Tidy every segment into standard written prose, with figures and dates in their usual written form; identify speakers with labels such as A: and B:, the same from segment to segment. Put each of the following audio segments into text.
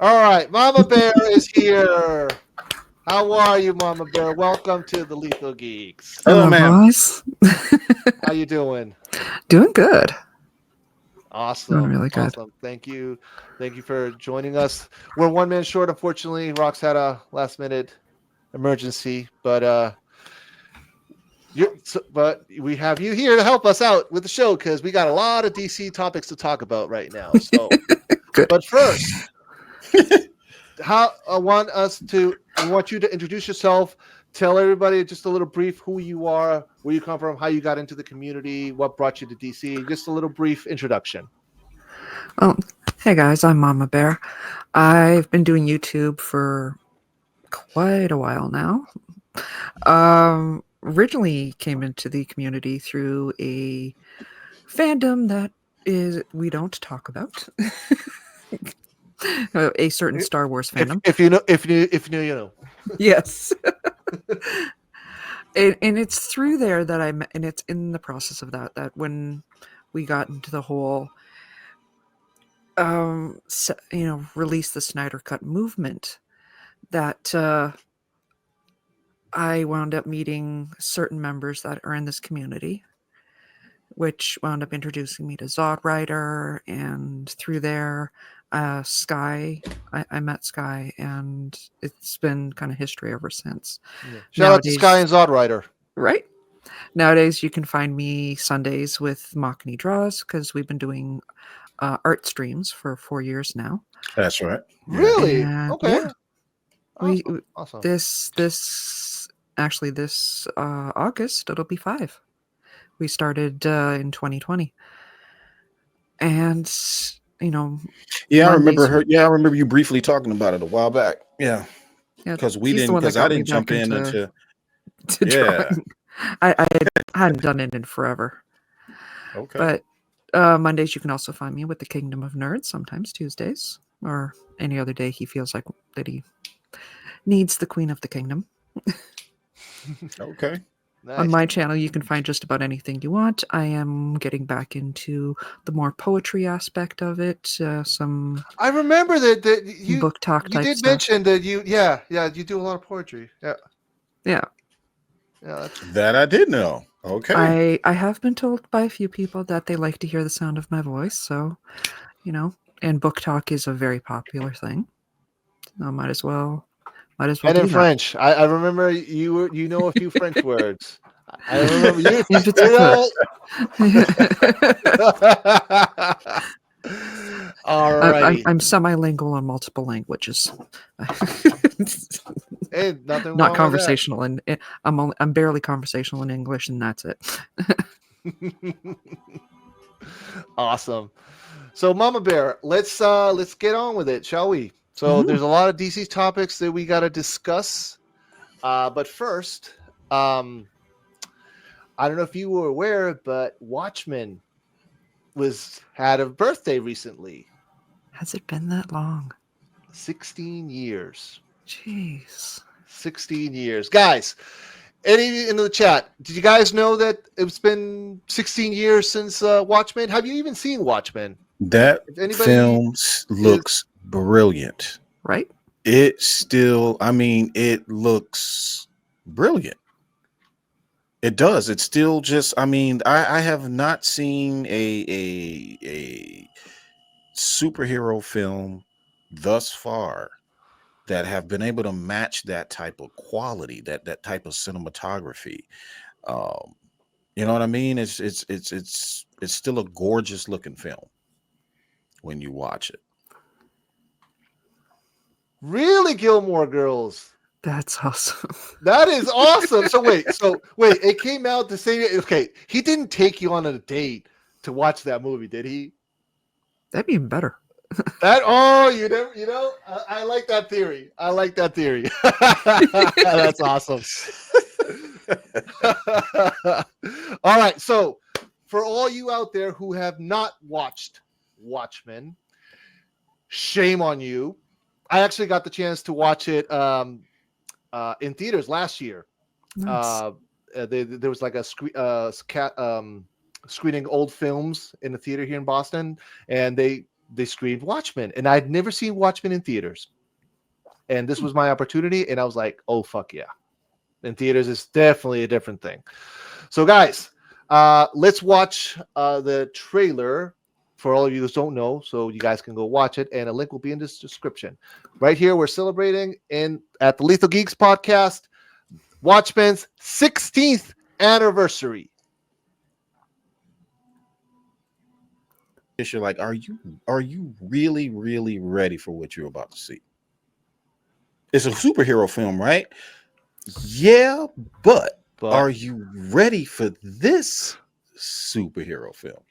A: All right, Mama Bear is here. How are you, Mama Bear? Welcome to the Lethal Geeks.
B: Hello,
C: Hello,
B: ma'am.
C: boys.
A: How you doing?
C: Doing good. Doing
A: Awesome,
C: really good.
A: awesome. Thank you for joining us. We're 1 minute short, unfortunately. Rox had a last minute emergency, but we have you here to help us out with the show because we got a lot of DC topics to talk about right now. So,
C: Good.
A: but first, we want you to introduce yourself, tell everybody just a little brief who you are, where you come from, how you got into the community, what brought you to DC, just a little brief introduction.
C: Oh, hey guys, I'm Mama Bear. I've been doing YouTube for quite a while now. Originally came into the community through a fandom that is we don't talk about. A certain Star Wars fandom.
A: If you know, you know.
C: Yes. And it's through there that and it's in the process of that when we got into the whole release the Snyder Cut movement that I wound up meeting certain members that are in this community, which wound up introducing me to Zod Rider, and through there, Sky. I met Sky, and it's been kind of history ever since.
A: Yeah. Shout out to Sky and Zod Rider.
C: Right? Nowadays, you can find me Sundays with Machini Draws because we've been doing art streams for 4 years now.
B: That's right.
A: Really?
C: And,
A: okay.
C: Yeah.
A: Awesome.
C: This August it'll be 5. We started in 2020, and
B: I remember her. Yeah, I remember you briefly talking about it a while back. Yeah, because I didn't jump in until.
C: Drawing. I hadn't done it in forever.
B: Okay.
C: But Mondays you can also find me with the Kingdom of Nerds. Sometimes Tuesdays or any other day he feels like that he needs the Queen of the Kingdom.
B: Okay.
A: Nice.
C: On my channel, you can find just about anything you want. I am getting back into the more poetry aspect of it.
A: I remember that you
C: book talk
A: you
C: type
A: did
C: stuff.
A: mention that you do a lot of poetry. Yeah.
B: That I did know. Okay.
C: I have been told by a few people that they like to hear the sound of my voice. So, and book talk is a very popular thing. So might as well.
A: And in French, I remember you know a few French words. I remember you. All right.
C: I'm semi-lingual in multiple languages.
A: Hey, nothing
C: Not
A: wrong
C: conversational,
A: with
C: and I'm barely conversational in English, and that's it.
A: Awesome. So, Mama Bear, let's get on with it, shall we? So, there's a lot of DC topics that we got to discuss. But first, I don't know if you were aware, but Watchmen had a birthday recently.
C: Has it been that long?
A: 16 years.
C: Jeez.
A: 16 years. Guys, any in the chat, did you guys know that it's been 16 years since Watchmen? Have you even seen Watchmen?
B: That film looks brilliant.
C: Right?
B: It looks brilliant. It does. It's still just, I have not seen a superhero film thus far that have been able to match that type of quality, that type of cinematography. You know what I mean? It's still a gorgeous looking film when you watch it.
A: Really, Gilmore Girls?
C: That's awesome.
A: That is awesome. So wait, it came out the same. Okay, he didn't take you on a date to watch that movie, did he?
C: That'd be even better.
A: I like that theory. That's awesome. All right, so for all you out there who have not watched Watchmen, shame on you. I actually got the chance to watch it in theaters last year.
C: Nice.
A: There was like a screening old films in the theater here in Boston, and they they screened Watchmen, and I'd never seen Watchmen in theaters. And this was my opportunity, and I was like, oh, fuck yeah. In theaters is definitely a different thing. So, guys, let's watch the trailer for all of you who don't know, so you guys can go watch it, and a link will be in this description. Right here, we're celebrating at the Lethal Geeks podcast, Watchmen's 16th anniversary.
B: You're like, are you really, really ready for what you're about to see? It's a superhero film, right? Yeah, but are you ready for this superhero film?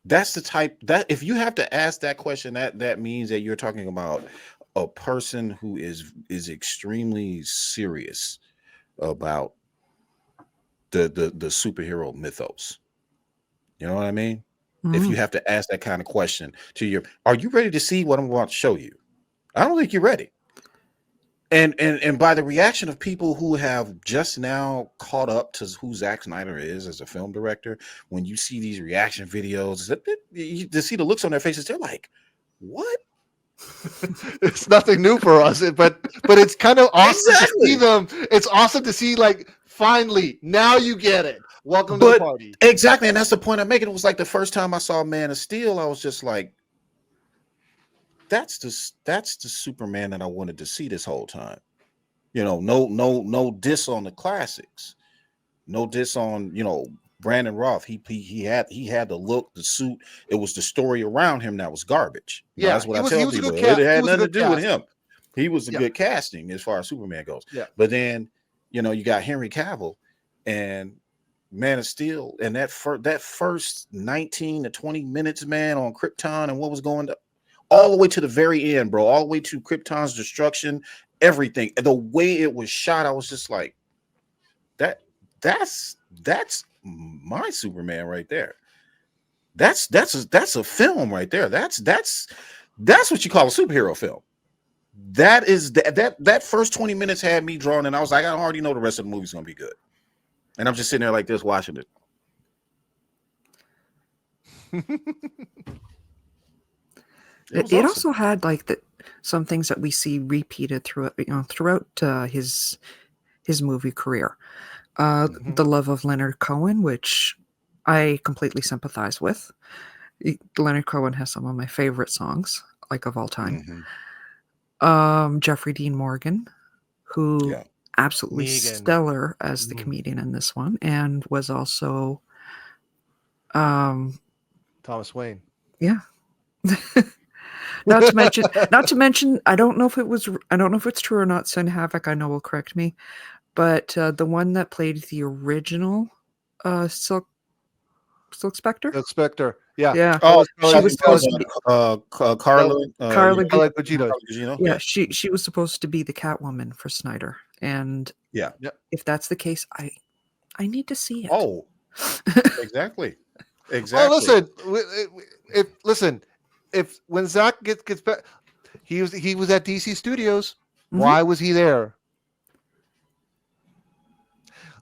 B: That's the type that if you have to ask that question, that means that you're talking about a person who is extremely serious about the superhero mythos. You know what I mean? If you have to ask that kind of question to are you ready to see what I'm about to show you? I don't think you're ready. And by the reaction of people who have just now caught up to who Zack Snyder is as a film director, when you see these reaction videos, to see the looks on their faces, they're like, "What?"
A: It's nothing new for us, but it's kind of awesome to see them. It's awesome to see, like, finally, now you get it. Welcome to the party.
B: Exactly, and that's the point I'm making. It was like the first time I saw Man of Steel, I was just like, that's the Superman that I wanted to see this whole time. You know, no diss on the classics, no diss on Brandon Roth. He had the look, the suit. It was the story around him that was garbage.
A: Yeah,
B: that's what I tell people. It had nothing to do with him. He was a good casting as far as Superman goes.
A: Yeah,
B: but then you got Henry Cavill and Man of Steel, and that first 19 to 20 minutes, man, on Krypton and what was going on. All the way to the very end, bro. All the way to Krypton's destruction, everything. The way it was shot, I was just like, that's my Superman right there. That's a film right there. That's what you call a superhero film. That is that first 20 minutes had me drawn, and I was like, I already know the rest of the movie's gonna be good. And I'm just sitting there like this watching it.
C: It also had like some things that we see repeated throughout his movie career. The love of Leonard Cohen, which I completely sympathize with. Leonard Cohen has some of my favorite songs, like, of all time. Jeffrey Dean Morgan, who absolutely stellar as the comedian in this one, and was also
A: Thomas Wayne.
C: Yeah. Not to mention, I don't know if it's true or not. Son Havoc, I know, will correct me, but the one that played the original Silk Spectre.
A: Silk Spectre, yeah.
C: Yeah.
B: Oh,
C: she was supposed to be
B: Carla
C: Gugino. Yeah, she was supposed to be the Catwoman for Snyder, and if that's the case, I need to see it.
B: Oh, exactly.
A: Oh, listen. If when Zack gets back, he was at DC Studios. Why was he there?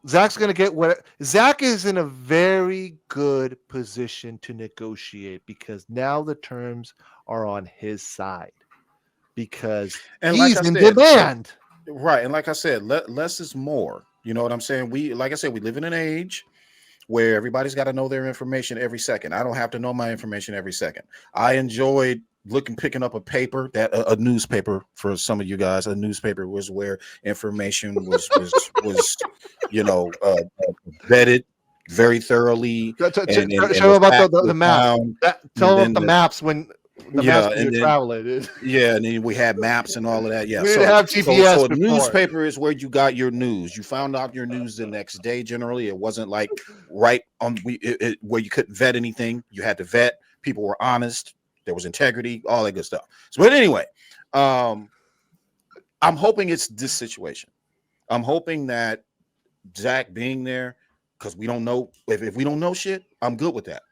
A: Zack's gonna get what Zack is in a very good position to negotiate, because now the terms are on his side, because he's in demand.
B: Right, and like I said, less is more. You know what I'm saying? We live in an age where everybody's got to know their information every second. I don't have to know my information every second. I enjoyed picking up a paper, a newspaper for some of you guys. A newspaper was where information was vetted very thoroughly.
A: Tell them about the map. Tell them about the maps when the maps when you're traveling.
B: Yeah, and then we had maps and all of that. Yeah,
A: we didn't have GPS.
B: So a newspaper is where you got your news. You found out your news the next day. Generally, it wasn't like right on where you couldn't vet anything. You had to vet. People were honest. There was integrity. All that good stuff. So, but anyway, I'm hoping it's this situation. I'm hoping that Zack being there, because we don't know if we don't know shit. I'm good with that.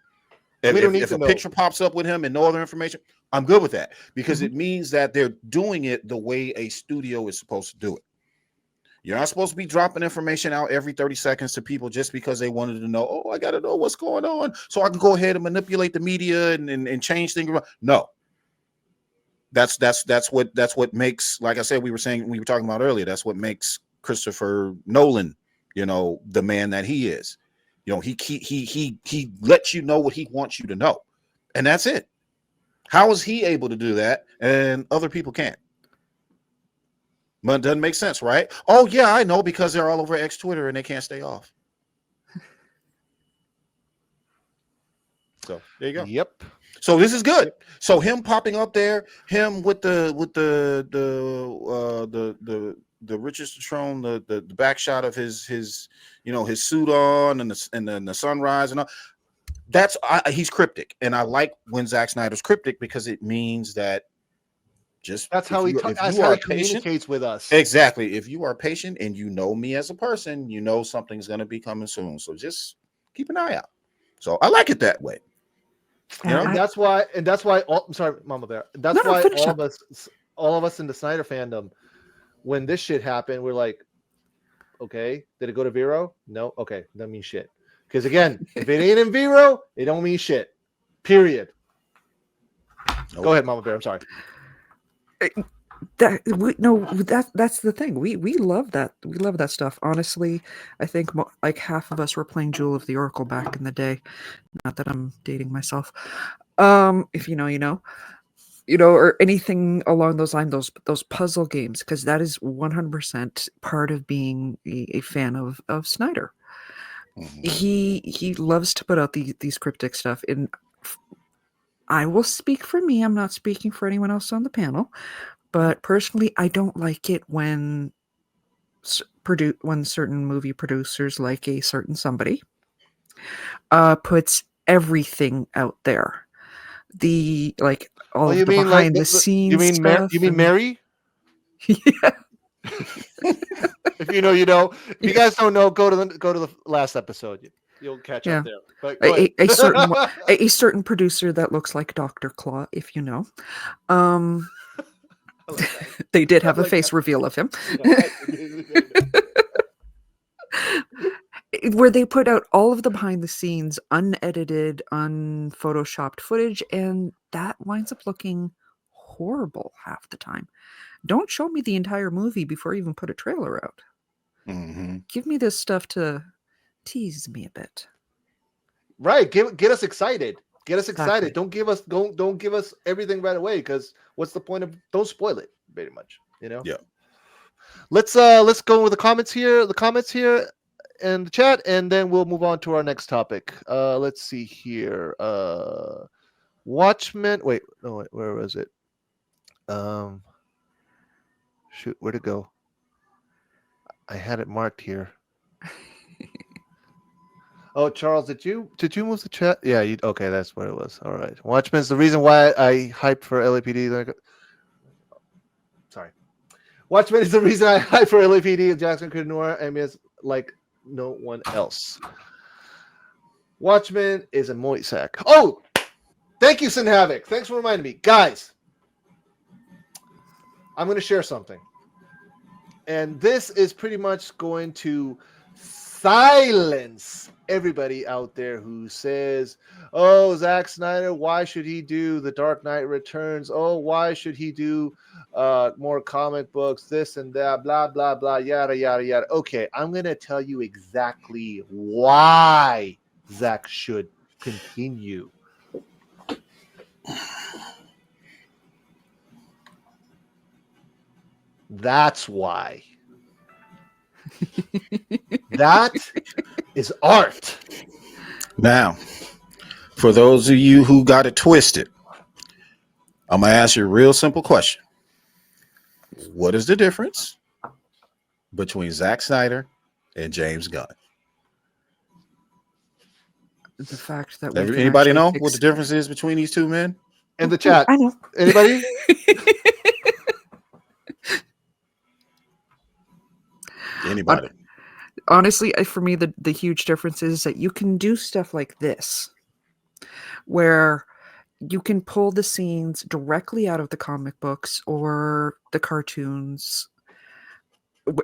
B: If a picture pops up with him and no other information, I'm good with that, because it means that they're doing it the way a studio is supposed to do it. You're not supposed to be dropping information out every 30 seconds to people just because they wanted to know, oh, I got to know what's going on so I can go ahead and manipulate the media and change things around. No. That's what makes, like I said, we were talking about earlier, that's what makes Christopher Nolan, the man that he is. He lets you know what he wants you to know. And that's it. How is he able to do that and other people can't? But it doesn't make sense, right? Oh, yeah, I know, because they're all over X Twitter and they can't stay off. So there you go.
A: Yep.
B: So this is good. So him popping up there, him with the Richard Strong, the back shot of his suit on and the sunrise and all. He's cryptic, and I like when Zack Snyder's cryptic because it means that
A: that's how he communicates with us.
B: Exactly. If you are patient and you know me as a person, something's going to be coming soon. So just keep an eye out. So I like it that way.
A: And that's why. I'm sorry, Mama Bear. That's why all of us in the Snyder fandom, when this shit happened, we're like, okay, did it go to Vero? No. Okay, that means shit. Because again, if it ain't in Vero, it don't mean shit. Period. Nope. Go ahead, Mama Bear. I'm sorry.
C: That's the thing. We love that. We love that stuff. Honestly, I think like half of us were playing Jewel of the Oracle back in the day. Not that I'm dating myself. If you know, or anything along those lines, those puzzle games, because that is 100% part of being a fan of Snyder. Mm-hmm. He loves to put out these cryptic stuff. And I will speak for me. I'm not speaking for anyone else on the panel. But personally, I don't like it when certain movie producers, like a certain somebody, puts everything out there. All of the behind the scenes.
A: You mean Mary?
C: Yeah.
A: If you know, you know. If you guys don't know, go to the last episode. You'll catch up there. But
C: a certain producer that looks like Dr. Claw, if you know. They did have a face reveal of him. Where they put out all of the behind the scenes, unedited, unphotoshopped footage, and that winds up looking horrible half the time. Don't show me the entire movie before you even put a trailer out. Mm-hmm. Give me this stuff to tease me a bit.
A: Right, get us excited. Get us excited. Exactly. Don't give us everything right away, because what's the point of, don't spoil it, very much.
B: Yeah.
A: Let's go with the comments here in the chat, and then we'll move on to our next topic. Let's see here. Watchmen. Wait, where was it? Shoot, where'd it go? I had it marked here. Oh, Charles, did you move the chat? Yeah, okay, that's what it was. All right. Watchmen's the reason why I hyped for LAPD. Sorry. Watchmen is the reason I hyped for LAPD and Jackson Noir and is like no one else. Watchmen is a Moisac. Oh, thank you, Sin Havoc. Thanks for reminding me. Guys, I'm going to share something. And this is pretty much going to silence everybody out there who says, oh, Zack Snyder, why should he do The Dark Knight Returns? Oh, why should he do more comic books, this and that, blah, blah, blah, yada, yada, yada. Okay, I'm going to tell you exactly why Zack should continue. That's why. That is art.
B: Now, for those of you who got it twisted, I'm going to ask you a real simple question. What is the difference between Zack Snyder and James Gunn?
C: The fact that
B: anybody know what the difference is between these two men?
A: In the chat.
C: I know.
A: Anybody?
B: Anybody?
C: Honestly, for me, the huge difference is that you can do stuff like this, where you can pull the scenes directly out of the comic books or the cartoons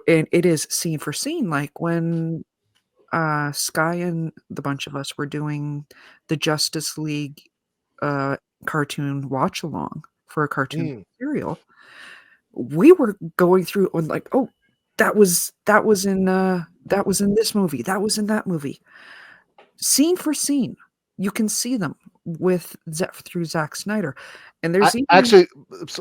C: and it is scene for scene, like when Sky and the bunch of us were doing the Justice League cartoon watch along for a cartoon
A: Mm.
C: serial. We were going through and like, oh, that was in this movie, that was in that movie, scene for scene. You can see them through Zack Snyder, and
A: I
C: there's even
A: actually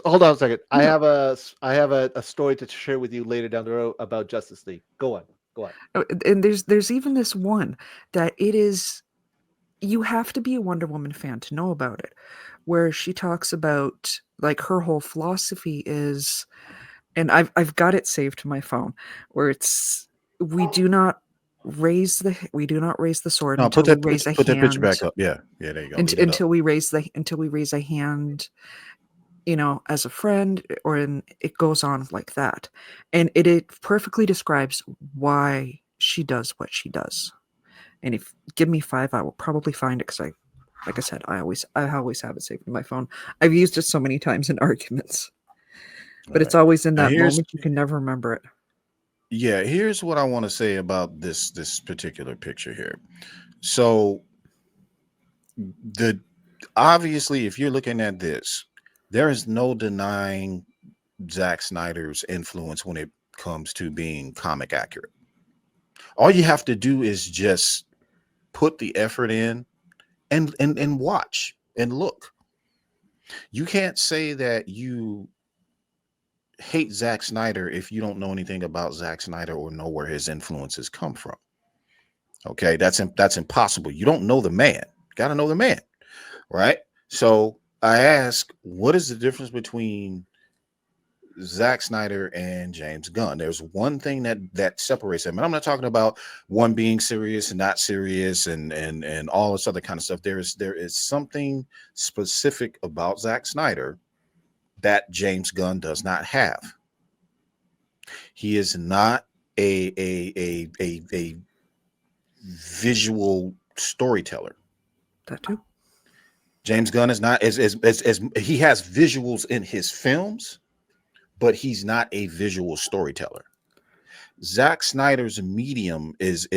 A: hold on a second. I
C: yeah,
A: have a story to share with you later down the road about Justice League. Go on. Go on.
C: and there's even this one that it is. You have to be a Wonder Woman fan to know about it, where she talks about like her whole philosophy is, and I've got it saved to my phone, where it's we do not raise the sword
B: No,
C: until we raise a
B: put that picture
C: hand,
B: back up. Yeah, yeah, there you go. Leave it up.
C: until we raise a hand, as a friend, it goes on like that, and it perfectly describes why she does what she does. And if give me 5, I will probably find it because like I said, I always have it saved in my phone. I've used it so many times in arguments,
B: All
C: but it's
B: right.
C: always in
B: Now
C: that moment you can never remember it.
B: here's what I want to say about this particular picture here. So the obviously, if you're looking at this, there is no denying Zack Snyder's influence when it comes to being comic accurate. All you have to do is just put the effort in and watch and look. You can't say that you hate Zack Snyder if you don't know anything about Zack Snyder or know where his influences come from. Okay, that's impossible. You don't know the man. Got to know the man, right? So I ask, what is the difference between Zack Snyder and James Gunn? There's one thing that separates them, and I'm not talking about one being serious and not serious and all this other kind of stuff. There is something specific about Zack Snyder that James Gunn does not have. He is not a visual storyteller.
C: That too.
B: James Gunn is not as he has visuals in his films, but he's not a visual storyteller. Zack Snyder's medium is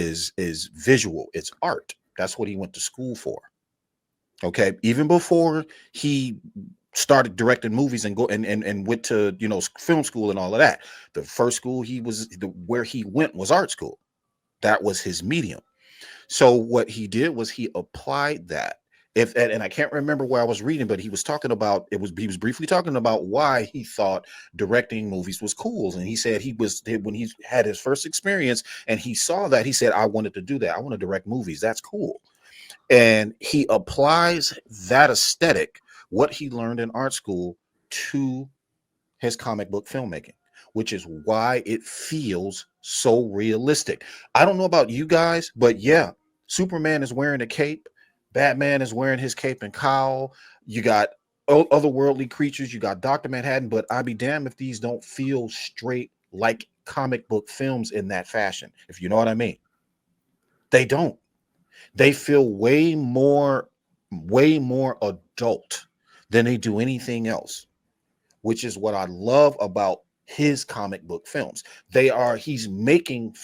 B: visual. It's art. That's what he went to school for. Okay, even before he started directing movies and went to film school and all of that. The first school where he went was art school. That was his medium. So what he did was he applied that. And I can't remember where I was reading, but he was talking about he was briefly talking about why he thought directing movies was cool. And he said when he had his first experience and he saw that, he said, I wanted to do that. I want to direct movies. That's cool. And he applies that aesthetic, what he learned in art school, to his comic book filmmaking, which is why it feels so realistic. I don't know about you guys, but yeah, Superman is wearing a cape. Batman is wearing his cape and cowl. You got otherworldly creatures. You got Dr. Manhattan, but I'd be damned if these don't feel straight like comic book films in that fashion, if you know what I mean. They don't. They feel way more adult than they do anything else, which is what I love about his comic book films. He's making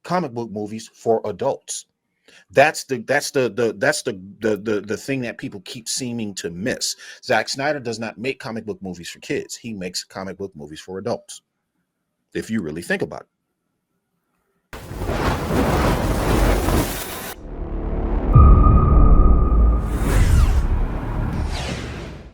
B: comic book movies for adults. That's the thing that people keep seeming to miss. Zack Snyder does not make comic book movies for kids. He makes comic book movies for adults. If you really think about it.